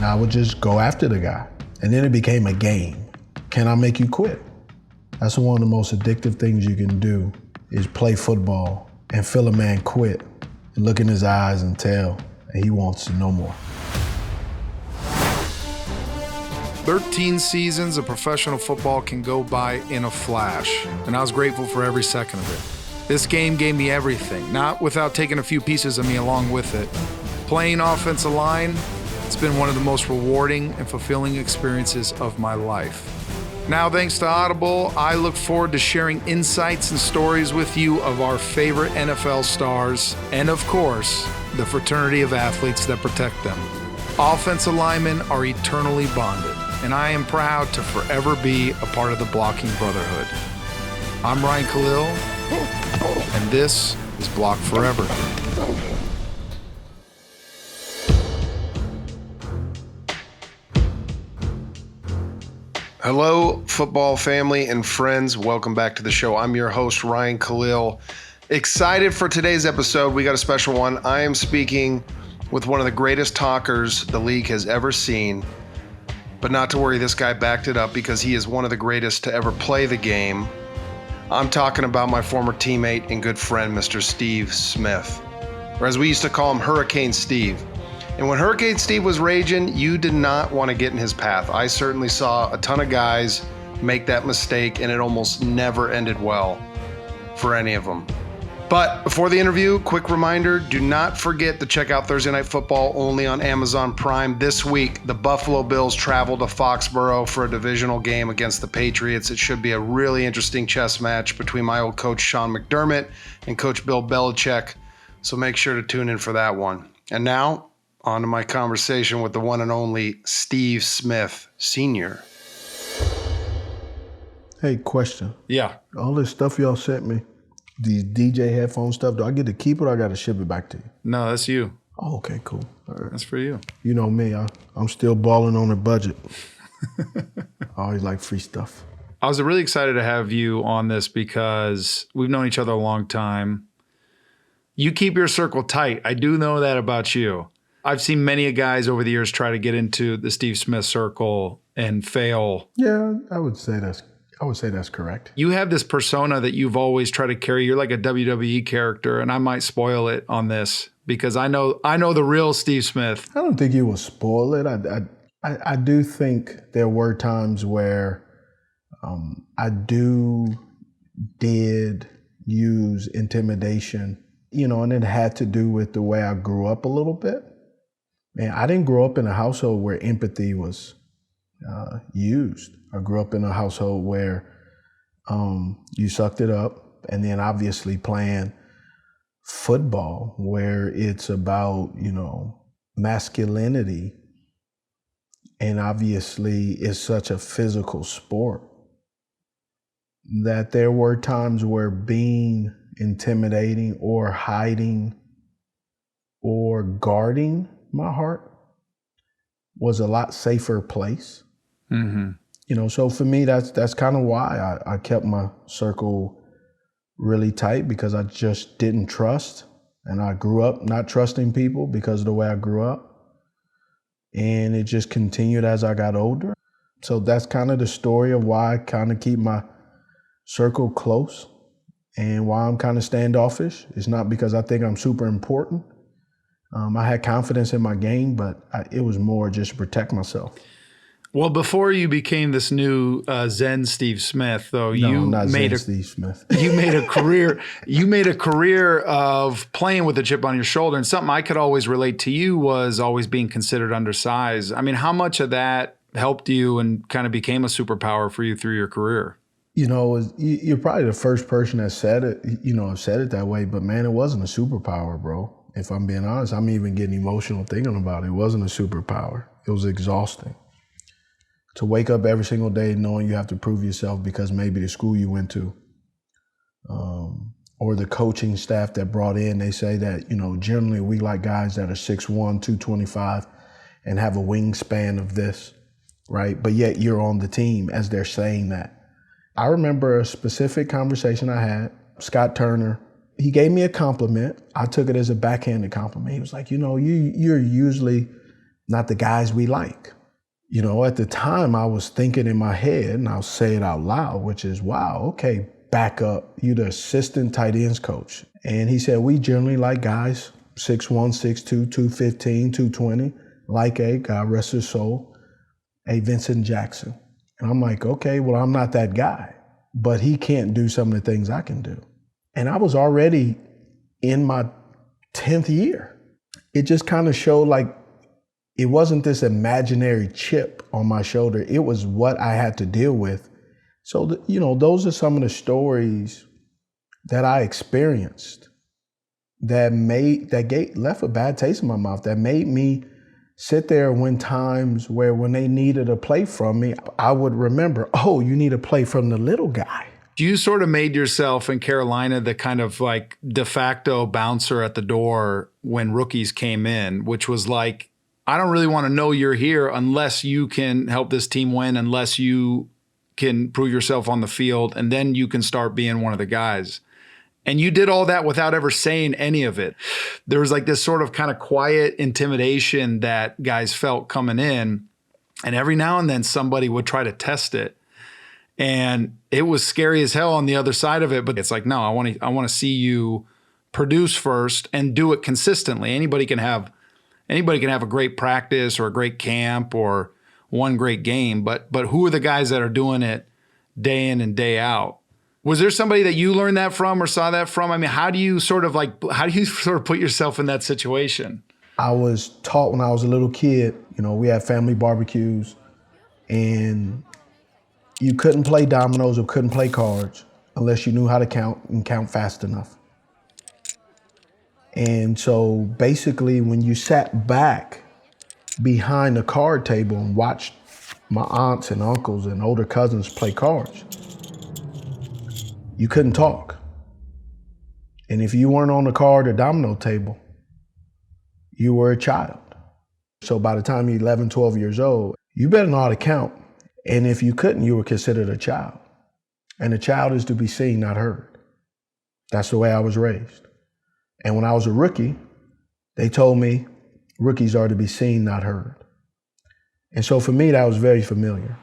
And I would just go after the guy. And then it became a game. Can I make you quit? That's one of the most addictive things you can do is play football and feel a man quit and look in his eyes and tell that he wants no more. 13 seasons of professional football can go by in a flash, and I was grateful for every second of it. This game gave me everything, not without taking a few pieces of me along with it. Playing offensive line, it's been one of the most rewarding and fulfilling experiences of my life. Now, thanks to Audible, I look forward to sharing insights and stories with you of our favorite NFL stars, and of course, the fraternity of athletes that protect them. Offensive linemen are eternally bonded, and I am proud to forever be a part of the blocking brotherhood. I'm Ryan Khalil, and this is Block Forever. Hello, football family and friends. Welcome back to the show. I'm your host, Ryan Khalil. Excited for today's episode. We got a special one. I am speaking with one of the greatest talkers the league has ever seen. But not to worry, this guy backed it up because he is one of the greatest to ever play the game. I'm talking about my former teammate and good friend, Mr. Steve Smith, or as we used to call him, Hurricane Steve. And when Hurricane Steve was raging, you did not want to get in his path. I certainly saw a ton of guys make that mistake, and it almost never ended well for any of them. But before the interview, quick reminder, do not forget to check out Thursday Night Football only on Amazon Prime. This week, the Buffalo Bills travel to Foxborough for a divisional game against the Patriots. It should be a really interesting chess match between my old coach, Sean McDermott, and Coach Bill Belichick. So make sure to tune in for that one. And now, on to my conversation with the one and only Steve Smith, Sr. Hey, question. Yeah. All this stuff y'all sent me, these DJ headphone stuff, do I get to keep it or I got to ship it back to you? No, that's you. Oh, okay, cool. All right. That's for you. You know me, I'm still balling on a budget. I always like free stuff. I was really excited to have you on this because we've known each other a long time. You keep your circle tight. I do know that about you. I've seen many guys over the years try to get into the Steve Smith circle and fail. Yeah, I would say that's correct. You have this persona that you've always tried to carry. You're like a WWE character, and I might spoil it on this because I know the real Steve Smith. I don't think you will spoil it. I do think there were times where I did use intimidation, and it had to do with the way I grew up a little bit. Man, I didn't grow up in a household where empathy was used. I grew up in a household where you sucked it up, and then obviously playing football where it's about, masculinity, and obviously it's such a physical sport that there were times where being intimidating or hiding or guarding my heart was a lot safer place. Mm-hmm. So for me, that's kind of why I kept my circle really tight, because I just didn't trust. And I grew up not trusting people because of the way I grew up. And it just continued as I got older. So that's kind of the story of why I kind of keep my circle close and why I'm kind of standoffish. It's not because I think I'm super important. I had confidence in my game, but it was more just to protect myself. Well, before you became this new Zen Steve Smith, though, Steve Smith. You made a career. You made a career of playing with a chip on your shoulder, and something I could always relate to you was always being considered undersized. I mean, how much of that helped you and kind of became a superpower for you through your career? You're probably the first person that said it. I've said it that way, but man, it wasn't a superpower, bro. If I'm being honest, I'm even getting emotional thinking about it. It wasn't a superpower. It was exhausting. To wake up every single day knowing you have to prove yourself because maybe the school you went to or the coaching staff that brought in, they say that, generally we like guys that are 6'1", 225 and have a wingspan of this, right? But yet you're on the team as they're saying that. I remember a specific conversation I had, Scott Turner. He gave me a compliment. I took it as a backhanded compliment. He was like, you're usually not the guys we like. You know, at the time I was thinking in my head, and I'll say it out loud, which is, wow, okay, back up. You're the assistant tight ends coach. And he said, we generally like guys 6'1", 6'2", 215, 220, like God rest his soul, Vincent Jackson. And I'm like, okay, well, I'm not that guy, but he can't do some of the things I can do. And I was already in my 10th year. It just kind of showed like it wasn't this imaginary chip on my shoulder. It was what I had to deal with. So, you know, those are some of the stories that I experienced that left a bad taste in my mouth, that made me sit there when times where when they needed a play from me, I would remember, oh, you need a play from the little guy. You sort of made yourself in Carolina the kind of like de facto bouncer at the door when rookies came in, which was like, I don't really want to know you're here unless you can help this team win, unless you can prove yourself on the field, and then you can start being one of the guys. And you did all that without ever saying any of it. There was like this sort of kind of quiet intimidation that guys felt coming in, and every now and then somebody would try to test it. And it was scary as hell on the other side of it, but it's like, no, I want to see you produce first and do it consistently. Anybody can have a great practice or a great camp or one great game, but who are the guys that are doing it day in and day out? Was there somebody that you learned that from or saw that from? I mean, how do you sort of put yourself in that situation? I was taught when I was a little kid, you know, we had family barbecues, and you couldn't play dominoes or couldn't play cards unless you knew how to count and count fast enough. And so basically when you sat back behind the card table and watched my aunts and uncles and older cousins play cards, you couldn't talk. And if you weren't on the card or domino table, you were a child. So by the time you're 11, 12 years old, you better know how to count. And if you couldn't, you were considered a child. And a child is to be seen, not heard. That's the way I was raised. And when I was a rookie, they told me rookies are to be seen, not heard. And so for me, that was very familiar.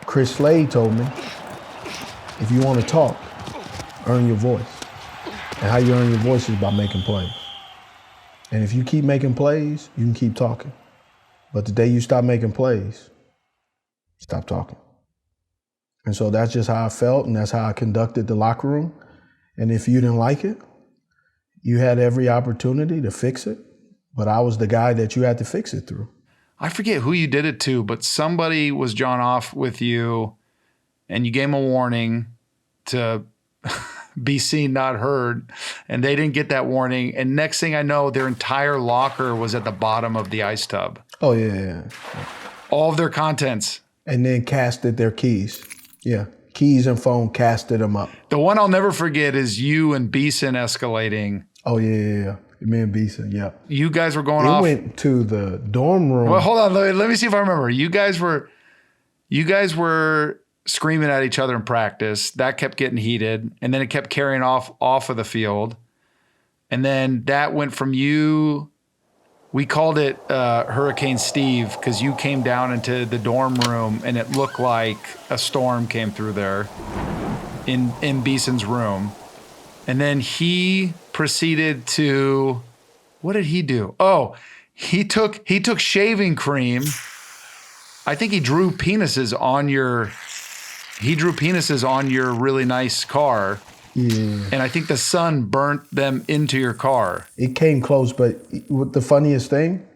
Chris Slade told me, if you want to talk, earn your voice. And how you earn your voice is by making plays. And if you keep making plays, you can keep talking. But the day you stop making plays, stop talking. And so that's just how I felt, and that's how I conducted the locker room. And if you didn't like it, you had every opportunity to fix it, but I was the guy that you had to fix it through. I forget who you did it to, but somebody was John off with you, and you gave them a warning to be seen, not heard, and they didn't get that warning. And next thing I know, their entire locker was at the bottom of the ice tub. Oh, yeah. All of their contents. And then casted their keys. Yeah, keys and phone, casted them up. The one I'll never forget is you and Beeson escalating. Oh, yeah. Me and Beeson, yeah. You guys were going off. We went to the dorm room. Well, hold on. Let me see if I remember. You guys were screaming at each other in practice. That kept getting heated, and then it kept carrying off of the field. And then that went from you, we called it Hurricane Steve, because you came down into the dorm room and it looked like a storm came through there in Beeson's room. And then he proceeded to, what did he do? Oh, he took shaving cream. I think he drew penises on your really nice car. Yeah. And I think the sun burnt them into your car. It came close, but the funniest thing,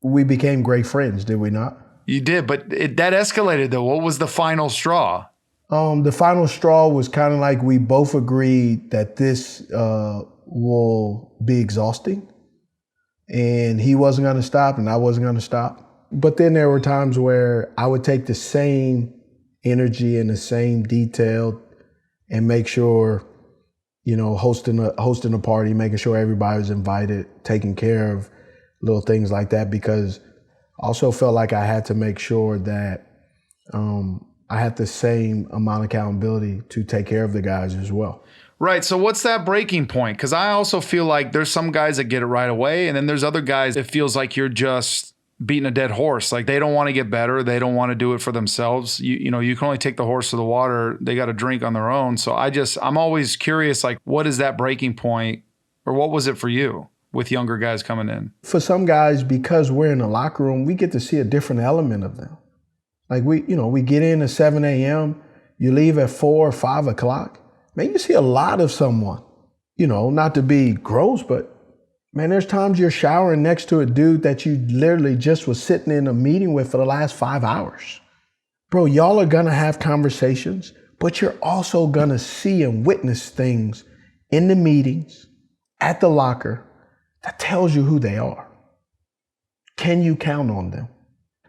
we became great friends, did we not? You did, but that escalated though. What was the final straw? The final straw was kind of like we both agreed that this will be exhausting, and he wasn't going to stop and I wasn't going to stop. But then there were times where I would take the same energy and the same detail and make sure, you know, hosting a party, making sure everybody was invited, taking care of little things like that, because I also felt like I had to make sure that I had the same amount of accountability to take care of the guys as well. Right. So what's that breaking point? Because I also feel like there's some guys that get it right away. And then there's other guys, it feels like you're just beating a dead horse. Like they don't want to get better. They don't want to do it for themselves. You know, you can only take the horse to the water. They got to drink on their own. So I'm always curious, like, what is that breaking point, or what was it for you with younger guys coming in? For some guys, because we're in the locker room, we get to see a different element of them. Like we get in at 7 a.m., you leave at 4 or 5 o'clock. Man, you see a lot of someone, not to be gross, but man, there's times you're showering next to a dude that you literally just was sitting in a meeting with for the last 5 hours. Bro, y'all are gonna have conversations, but you're also gonna see and witness things in the meetings, at the locker, that tells you who they are. Can you count on them?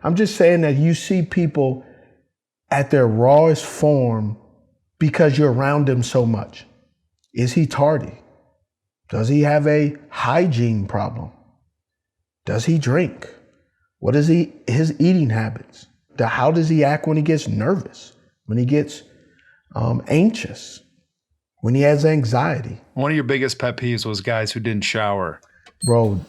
I'm just saying that you see people at their rawest form because you're around him so much. Is he tardy? Does he have a hygiene problem? Does he drink? What is his eating habits? How does he act when he gets nervous? When he gets anxious? When he has anxiety? One of your biggest pet peeves was guys who didn't shower. Bro,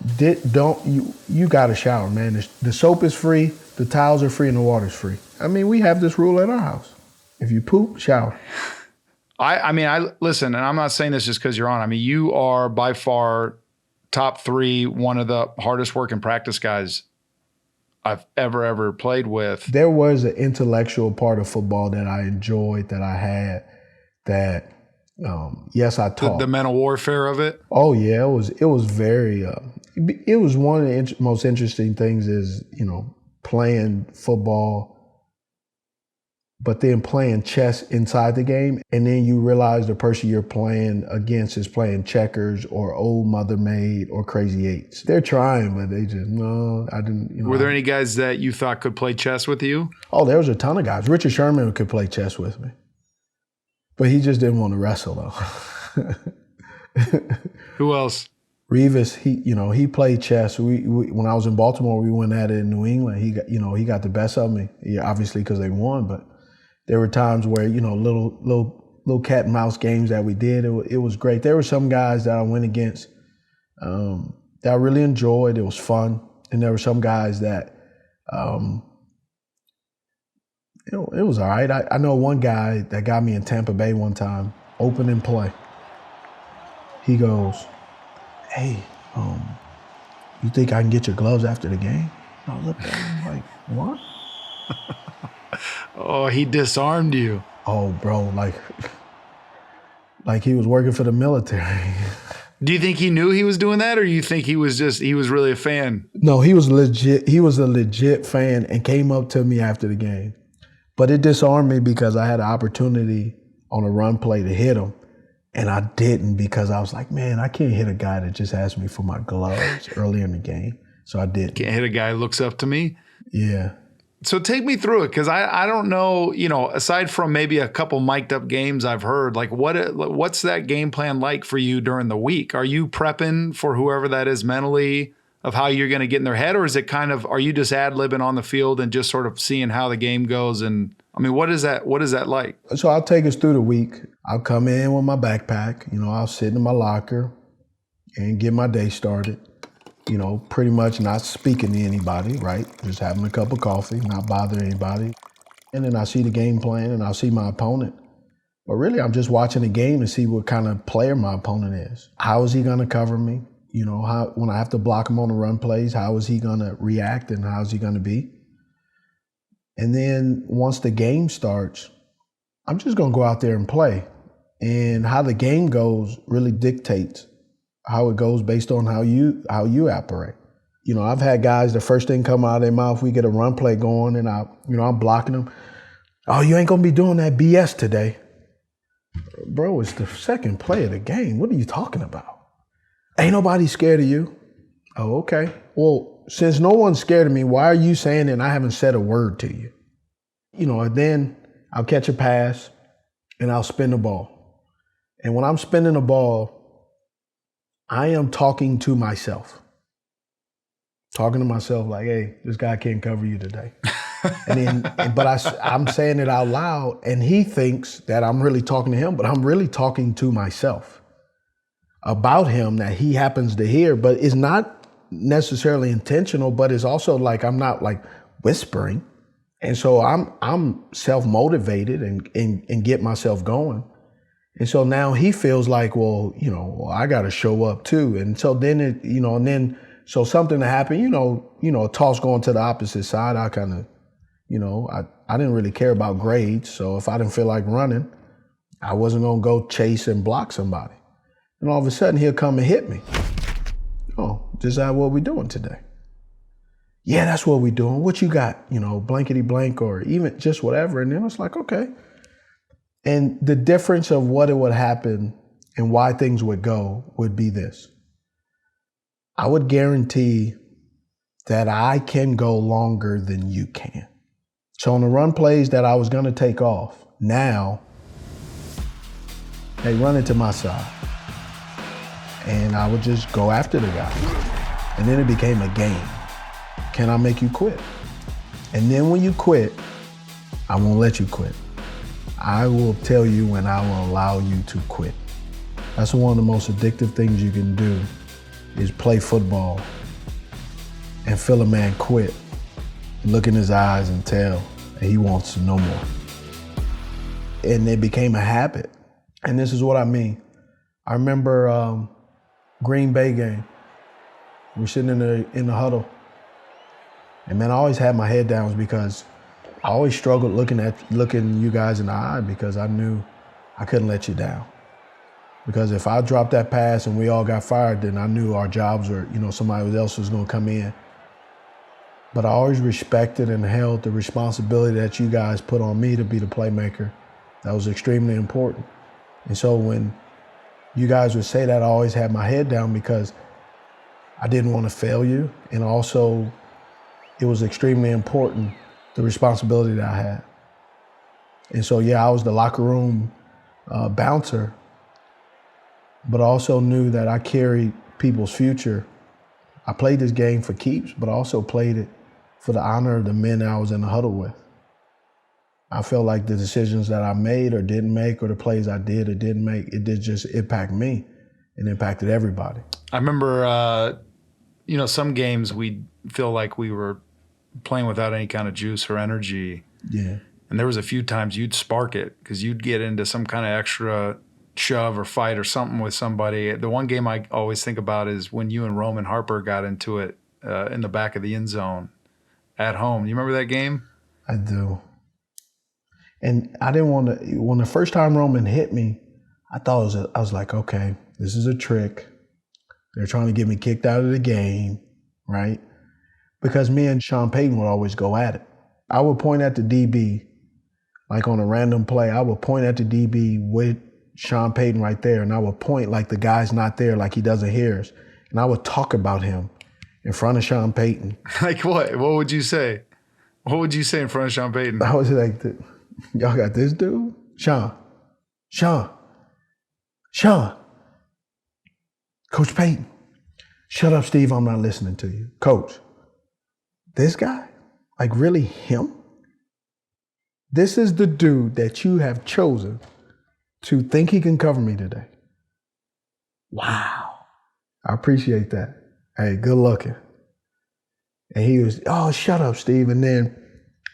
you gotta shower, man. The soap is free, the towels are free, and the water's free. I mean, we have this rule at our house. If you poop, shower. I listen, and I'm not saying this just because you're on. I mean, you are by far top 3, one of the hardest working practice guys I've ever played with. There was an intellectual part of football that I enjoyed, that I had, that yes, I taught. The mental warfare of it? Oh yeah, it was very, it was one of the most interesting things is, playing football, but then playing chess inside the game. And then you realize the person you're playing against is playing checkers or old mother maid or crazy eights. They're trying, but they just, no, I didn't. Were there any guys that you thought could play chess with you? Oh, there was a ton of guys. Richard Sherman could play chess with me, but he just didn't want to wrestle though. Who else? Revis, he played chess. When I was in Baltimore, we went at it in New England. He got the best of me. Yeah, obviously because they won, but there were times where, little cat and mouse games that we did. It was great. There were some guys that I went against that I really enjoyed. It was fun. And there were some guys that, it was all right. I know one guy that got me in Tampa Bay one time, opening play. He goes, "Hey, you think I can get your gloves after the game?" And I looked at him like, "What?" Oh, he disarmed you. Oh, bro, like he was working for the military. Do you think he knew he was doing that, or you think he was really a fan? No, he was legit. He was a legit fan and came up to me after the game. But it disarmed me because I had an opportunity on a run play to hit him, and I didn't because I was like, man, I can't hit a guy that just asked me for my gloves early in the game. So I didn't. Can't hit a guy who looks up to me? Yeah. So take me through it, because I don't know, aside from maybe a couple mic'd up games I've heard, like what's that game plan like for you during the week? Are you prepping for whoever that is mentally of how you're going to get in their head, or is it are you just ad-libbing on the field and just sort of seeing how the game goes? And I mean, what is that like? So I'll take us through the week. I'll come in with my backpack, I'll sit in my locker and get my day started. Pretty much not speaking to anybody, right? Just having a cup of coffee, not bothering anybody. And then I see the game plan and I'll see my opponent. But really, I'm just watching the game to see what kind of player my opponent is. How is he going to cover me? When I have to block him on the run plays, how is he going to react and how is he going to be? And then once the game starts, I'm just going to go out there and play. And how the game goes really dictates how it goes based on how you operate. I've had guys, the first thing come out of their mouth, we get a run play going and I'm blocking them. "Oh, you ain't gonna be doing that BS today." Bro, it's the second play of the game. What are you talking about? Ain't nobody scared of you. Oh, okay. Well, since no one's scared of me, why are you saying that I haven't said a word to you? And then I'll catch a pass and I'll spin the ball. And when I'm spinning the ball, I am talking to myself. Talking to myself like, hey, this guy can't cover you today. But I'm saying it out loud, and he thinks that I'm really talking to him, but I'm really talking to myself about him that he happens to hear, but it's not necessarily intentional, but it's also like I'm not like whispering. And so I'm self-motivated and get myself going. And so now he feels like, well, I got to show up too. And so then so something to happen, a toss going to the opposite side, I kind of, I didn't really care about grades. So if I didn't feel like running, I wasn't going to go chase and block somebody. And all of a sudden he'll come and hit me. Oh, is that what we're doing today? Yeah, that's what we're doing. What you got? Blankety blank, or even just whatever. And then it's like, okay. And the difference of what it would happen and why things would go would be this. I would guarantee that I can go longer than you can. So on the run plays that I was going to take off, now they run into my side. And I would just go after the guy. And then it became a game. Can I make you quit? And then when you quit, I won't let you quit. I will tell you when I will allow you to quit. That's one of the most addictive things you can do, is play football and feel a man quit, look in his eyes and tell that he wants no more. And it became a habit. And this is what I mean. I remember Green Bay game. We're sitting in the huddle. And man, I always had my head down because I always struggled looking you guys in the eye, because I knew I couldn't let you down. Because if I dropped that pass and we all got fired, then I knew our jobs were, somebody else was going to come in. But I always respected and held the responsibility that you guys put on me to be the playmaker. That was extremely important. And so when you guys would say that, I always had my head down because I didn't want to fail you. And also, it was extremely important, the responsibility that I had. And so, yeah, I was the locker room bouncer, but I also knew that I carried people's future. I played this game for keeps, but I also played it for the honor of the men that I was in the huddle with. I felt like the decisions that I made or didn't make, or the plays I did or didn't make, it did just impact me and impacted everybody. I remember, some games we'd feel like we were playing without any kind of juice or energy. Yeah. And there was a few times you'd spark it because you'd get into some kind of extra shove or fight or something with somebody. The one game I always think about is when you and Roman Harper got into it in the back of the end zone at home. You remember that game? I do. And I didn't want to, when the first time Roman hit me, I was like, okay, this is a trick. They're trying to get me kicked out of the game, right? Because me and Sean Payton would always go at it. I would point at the DB, like on a random play, I would point at the DB with Sean Payton right there, and I would point like the guy's not there, like he doesn't hear us. And I would talk about him in front of Sean Payton. Like what? What would you say? What would you say in front of Sean Payton? I was like, y'all got this dude? Sean. Coach Payton. Shut up, Steve, I'm not listening to you. Coach, this guy? Like really him? This is the dude that you have chosen to think he can cover me today. Wow. I appreciate that. Hey, good looking. And he was, oh, shut up, Steve. And then,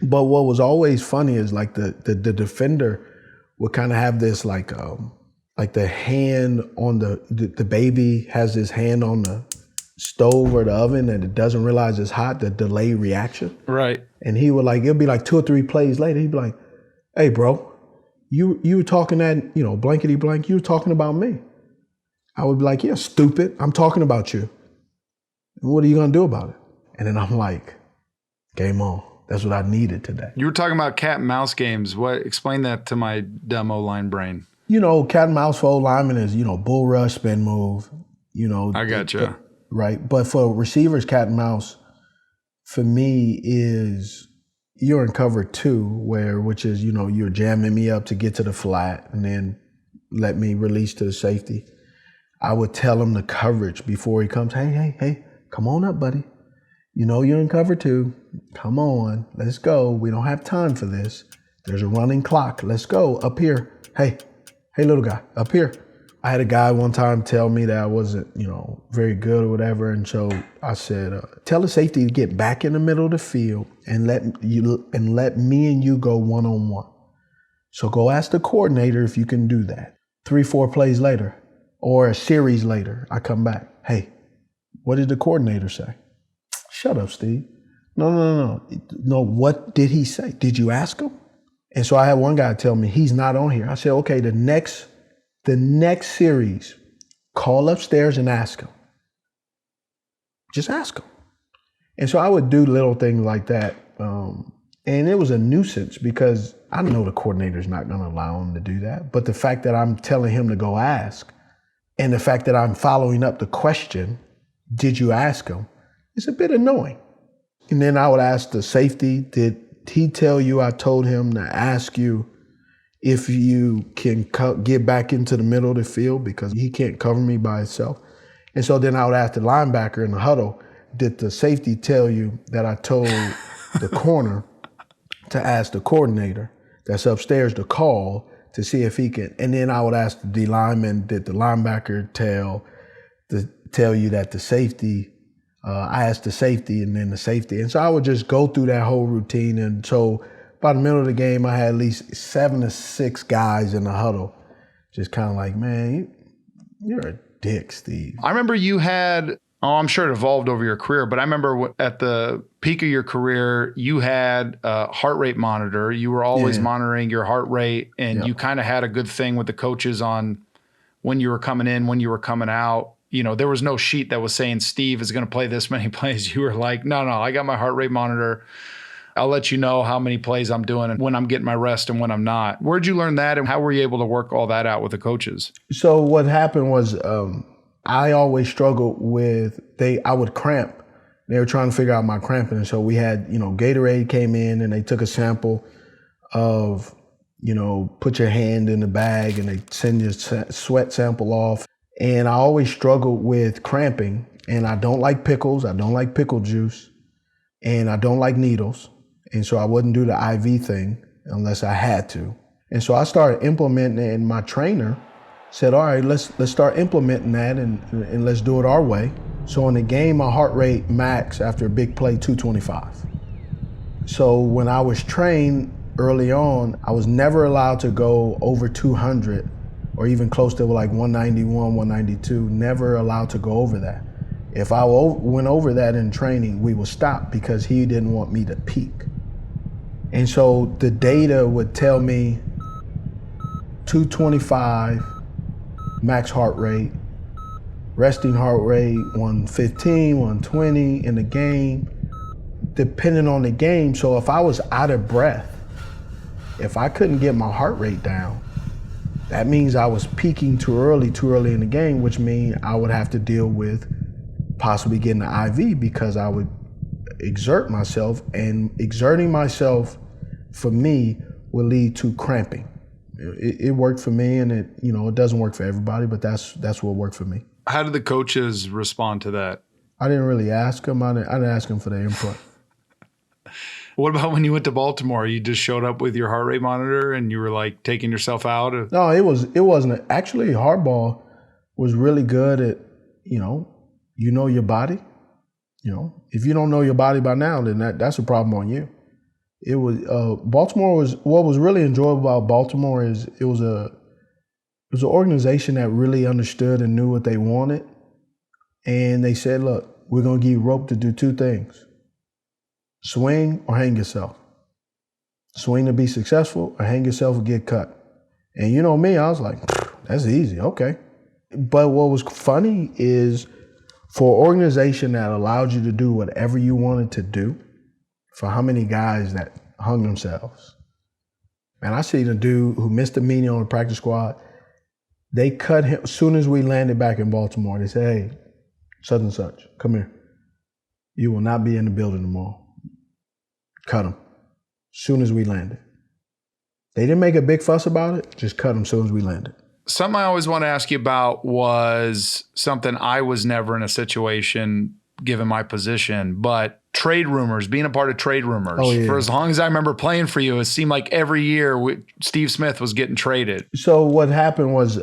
but what was always funny is like the defender would kind of have this like the hand on the baby has his hand on the stove or the oven and it doesn't realize it's hot, the delayed reaction. Right. And he would like, it'll be like 2 or 3 plays later, he'd be like, hey, bro, you were talking that, blankety blank, you were talking about me. I would be like, yeah, stupid, I'm talking about you. And what are you gonna do about it? And then I'm like, game on. That's what I needed today. You were talking about cat and mouse games. Explain that to my dumb O-line brain. Cat and mouse for O-linemen is, bull rush, spin move, I gotcha. Right. But for receivers, cat and mouse, for me is you're in cover 2, which is, you're jamming me up to get to the flat and then let me release to the safety. I would tell him the coverage before he comes, hey, come on up, buddy. You know you're in cover 2. Come on, let's go. We don't have time for this. There's a running clock. Let's go. Up here. Hey, little guy, up here. I had a guy one time tell me that I wasn't, very good or whatever. And so I said, tell the safety to get back in the middle of the field and let me and you go one-on-one. So go ask the coordinator if you can do that. 3-4 plays later or a series later, I come back. Hey, what did the coordinator say? Shut up, Steve. No. What did he say? Did you ask him? And so I had one guy tell me he's not on here. I said, okay, the next series, call upstairs and ask him. Just ask him. And so I would do little things like that. And it was a nuisance because I know the coordinator's not going to allow him to do that. But the fact that I'm telling him to go ask and the fact that I'm following up the question, did you ask him? It's a bit annoying. And then I would ask the safety, did he tell you I told him to ask you if you can get back into the middle of the field because he can't cover me by himself? And so then I would ask the linebacker in the huddle, did the safety tell you that I told the corner to ask the coordinator that's upstairs to call to see if he can? And then I would ask the D lineman, did the linebacker tell you that the safety, I asked the safety and then the safety. And so I would just go through that whole routine. And so by the middle of the game, I had at least 7 to 6 guys in the huddle, just kind of like, man, you're a dick, Steve. I remember you had, I'm sure it evolved over your career, but I remember at the peak of your career, you had a heart rate monitor. You were always monitoring your heart rate, and you kind of had a good thing with the coaches on when you were coming in, when you were coming out. There was no sheet that was saying Steve is going to play this many plays. You were like, no, I got my heart rate monitor. I'll let you know how many plays I'm doing and when I'm getting my rest and when I'm not. Where'd you learn that, and how were you able to work all that out with the coaches? So what happened was I always struggled with, I would cramp. They were trying to figure out my cramping. And so we had, Gatorade came in and they took a sample of, put your hand in the bag and they send your sweat sample off. And I always struggled with cramping, and I don't like pickles. I don't like pickle juice, and I don't like needles. And so I wouldn't do the IV thing unless I had to. And so I started implementing it, and my trainer said, all right, let's start implementing that and let's do it our way. So in the game, my heart rate max after a big play, 225. So when I was trained early on, I was never allowed to go over 200 or even close to like 191, 192, never allowed to go over that. If I went over that in training, we would stop because he didn't want me to peak. And so the data would tell me 225 max heart rate, resting heart rate 115, 120 in the game, depending on the game. So if I was out of breath, if I couldn't get my heart rate down, that means I was peaking too early in the game, which means I would have to deal with possibly getting an IV because I would exert myself, and exerting myself for me will lead to cramping. It worked for me, and it doesn't work for everybody, but that's what worked for me. How did the coaches respond to that? I didn't really ask them. I didn't ask them for their input. What about when you went to Baltimore? You just showed up with your heart rate monitor and you were like taking yourself out? No, it wasn't. Actually, Harbaugh was really good at, you know your body. If you don't know your body by now, then that's a problem on you. It was Baltimore was what was really enjoyable about Baltimore is it was an organization that really understood and knew what they wanted, and they said, "Look, we're gonna give you rope to do two things: swing or hang yourself. Swing to be successful, or hang yourself and get cut." And you know me, I was like, "That's easy, okay." But what was funny is, for an organization that allowed you to do whatever you wanted to do, for how many guys that hung themselves. And I seen a dude who missed a meeting on the practice squad. They cut him as soon as we landed back in Baltimore. They said, "Hey, such and such, come here. You will not be in the building tomorrow." Cut him as soon as we landed. They didn't make a big fuss about it, just cut him as soon as we landed. Something I always want to ask you about was something I was never in a situation given my position. But trade rumors, being a part of trade rumors, for as long as I remember playing for you, it seemed like every year Steve Smith was getting traded. So what happened was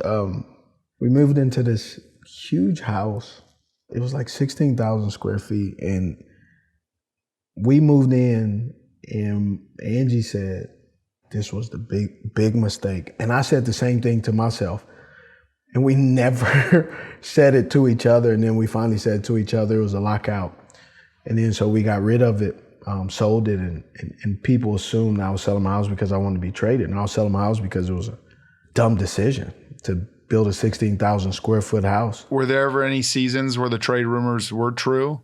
we moved into this huge house. It was like 16,000 square feet. And we moved in and Angie said, this was the big mistake. And I said the same thing to myself. And we never said it to each other. And then we finally said it to each other. It was a lockout. And then so we got rid of it, sold it. And people assumed I was selling my house because I wanted to be traded. And I was selling my house because it was a dumb decision to build a 16,000 square foot house. Were there ever any seasons where the trade rumors were true?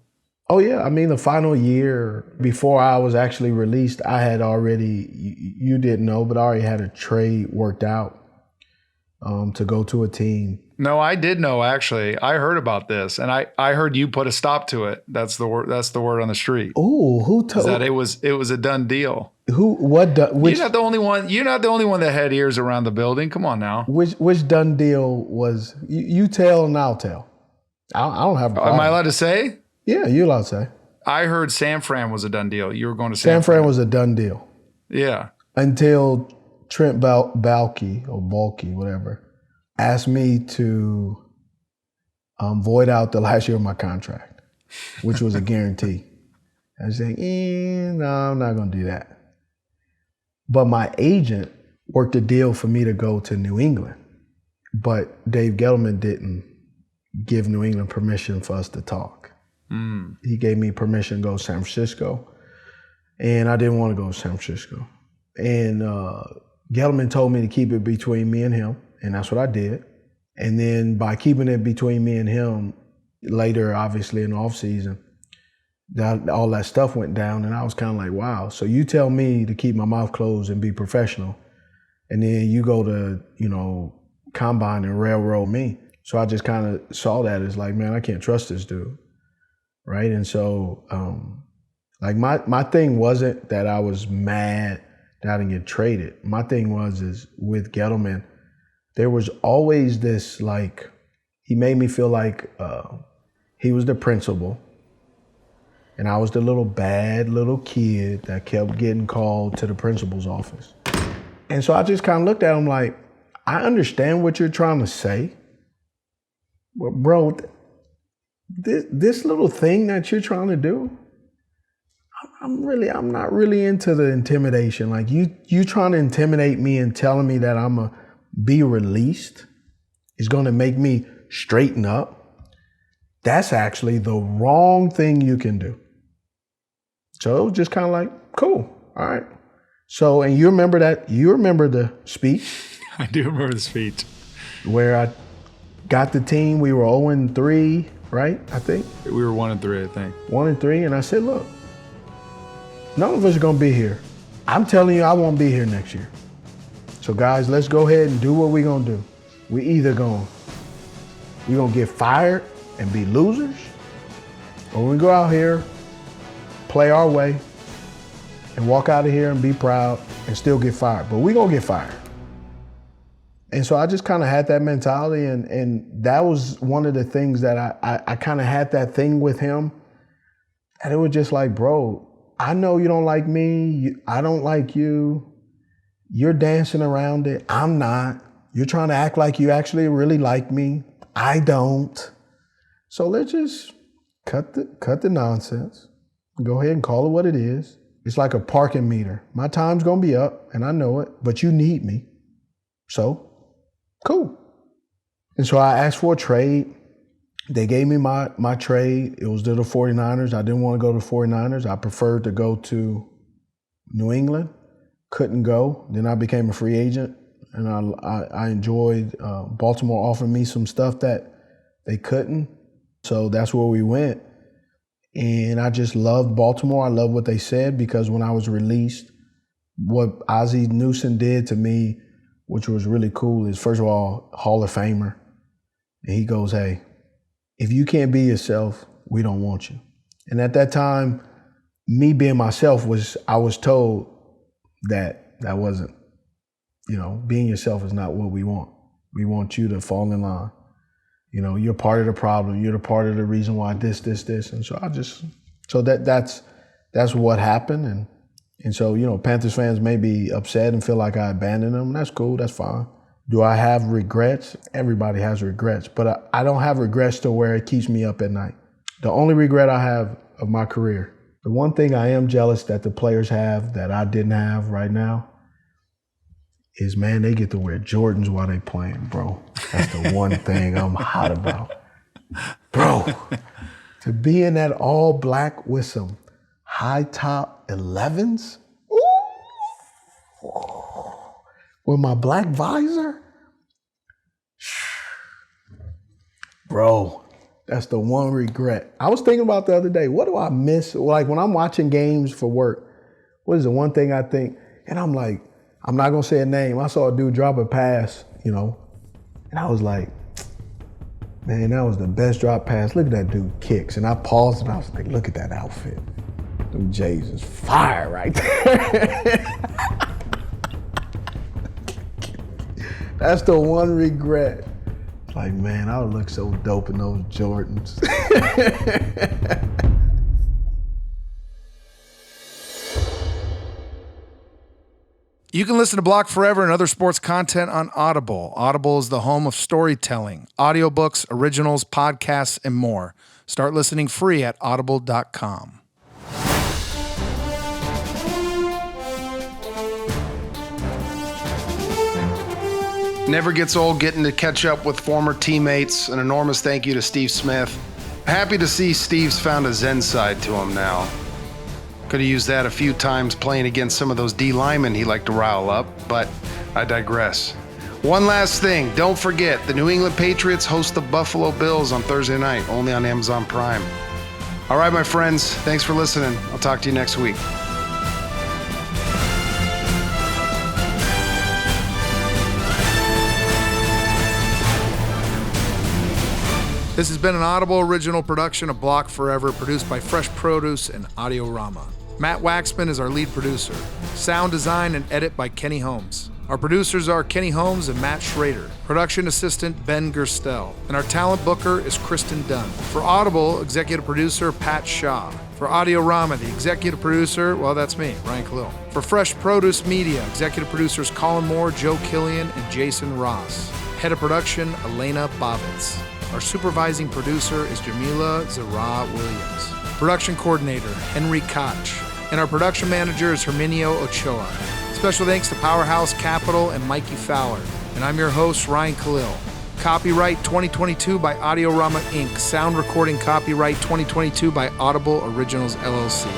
Oh, yeah. I mean, the final year before I was actually released, I had already, you didn't know, but I already had a trade worked out to go to a team. No, I did know, actually. I heard about this, and I heard you put a stop to it. That's the word on the street. Oh, who told? That it was a done deal. Who? What? Which? You're not the only one. You're not the only one that had ears around the building. Come on now. Which done deal was? You tell and I'll tell. I don't have a problem. Am I allowed to say? Yeah, you're allowed to say. I heard San Fran was a done deal. You were going to San Fran was a done deal. Yeah. Until Trent Baalke or Balky, whatever, asked me to void out the last year of my contract, which was a guarantee. I was saying, no, I'm not going to do that. But my agent worked a deal for me to go to New England. But Dave Gettleman didn't give New England permission for us to talk. He gave me permission to go to San Francisco. And I didn't want to go to San Francisco. And Gettleman told me to keep it between me and him. And that's what I did. And then by keeping it between me and him, later, obviously in the off season, all that stuff went down. And I was kind of like, wow. So you tell me to keep my mouth closed and be professional. And then you go to, combine and railroad me. So I just kind of saw that as like, man, I can't trust this dude. Right. And so my thing wasn't that I was mad that I didn't get traded. My thing is with Gettleman, there was always this, like, he made me feel like he was the principal and I was the bad little kid that kept getting called to the principal's office. And so I just kind of looked at him like, I understand what you're trying to say, but bro, this little thing that you're trying to do, I'm not really into the intimidation. Like you trying to intimidate me and telling me that I'm gonna be released is gonna make me straighten up. That's actually the wrong thing you can do. So it was just kind of like, cool, all right. So, and you remember the speech? I do remember the speech. Where I got the team, we were 0-3, right? I think. We were 1-3, I think. 1-3, and I said, look, none of us are gonna be here. I'm telling you, I won't be here next year. So guys, let's go ahead and do what we're gonna do. We're gonna get fired and be losers, or we go out here, play our way, and walk out of here and be proud and still get fired. But we're gonna get fired. And so I just kind of had that mentality, and that was one of the things that I kind of had that thing with him. And it was just like, bro, I know you don't like me. I don't like you. You're dancing around it. I'm not. You're trying to act like you actually really like me. I don't. So let's just cut the nonsense. Go ahead and call it what it is. It's like a parking meter. My time's gonna be up, and I know it, but you need me. So, cool. And so I asked for a trade. They gave me my trade. It was to the 49ers. I didn't want to go to the 49ers. I preferred to go to New England. Couldn't go. Then I became a free agent, and I enjoyed Baltimore offering me some stuff that they couldn't. So that's where we went. And I just loved Baltimore. I loved what they said, because when I was released, what Ozzie Newsome did to me, which was really cool, is first of all, Hall of Famer. And he goes, hey, if you can't be yourself, we don't want you. And at that time, me being myself I was told that wasn't, being yourself is not what we want. We want you to fall in line. you're part of the problem. You're the part of the reason why this. And so that's what happened. And so, Panthers fans may be upset and feel like I abandoned them. That's cool. That's fine. Do I have regrets? Everybody has regrets, but I don't have regrets to where it keeps me up at night. The only regret I have of my career, the one thing I am jealous that the players have that I didn't have right now is, man, they get to wear Jordans while they playing, bro. That's the one thing I'm hot about. Bro, to be in that all black with some high top 11s, with my black visor, bro, that's the one regret. I was thinking about the other day, what do I miss? Like when I'm watching games for work, what is the one thing I think? And I'm like, I'm not gonna say a name. I saw a dude drop a pass, and I was like, man, that was the best drop pass. Look at that dude kicks. And I paused and I was like, look at that outfit. Them J's is fire right there. That's the one regret. Like, man, I would look so dope in those Jordans. You can listen to Block Forever and other sports content on Audible. Audible is the home of storytelling, audiobooks, originals, podcasts, and more. Start listening free at audible.com. Never gets old getting to catch up with former teammates. An enormous thank you to Steve Smith. Happy to see Steve's found a Zen side to him now. Could have used that a few times playing against some of those D linemen he liked to rile up, but I digress. One last thing, don't forget, the New England Patriots host the Buffalo Bills on Thursday night, only on Amazon Prime. All right, my friends, thanks for listening. I'll talk to you next week. This has been an Audible original production of Block Forever, produced by Fresh Produce and Audiorama. Matt Waxman is our lead producer. Sound design and edit by Kenny Holmes. Our producers are Kenny Holmes and Matt Schrader. Production assistant Ben Gerstel. And our talent booker is Kristen Dunn. For Audible, executive producer Pat Shaw. For Audiorama, the executive producer, well, that's me, Ryan Khalil. For Fresh Produce Media, executive producers Colin Moore, Joe Killian, and Jason Ross. Head of production, Elena Bovitz. Our supervising producer is Jamila Zara Williams. Production coordinator, Henry Koch. And our production manager is Herminio Ochoa. Special thanks to Powerhouse Capital and Mikey Fowler. And I'm your host, Ryan Khalil. Copyright 2022 by Audiorama Inc. Sound recording copyright 2022 by Audible Originals LLC.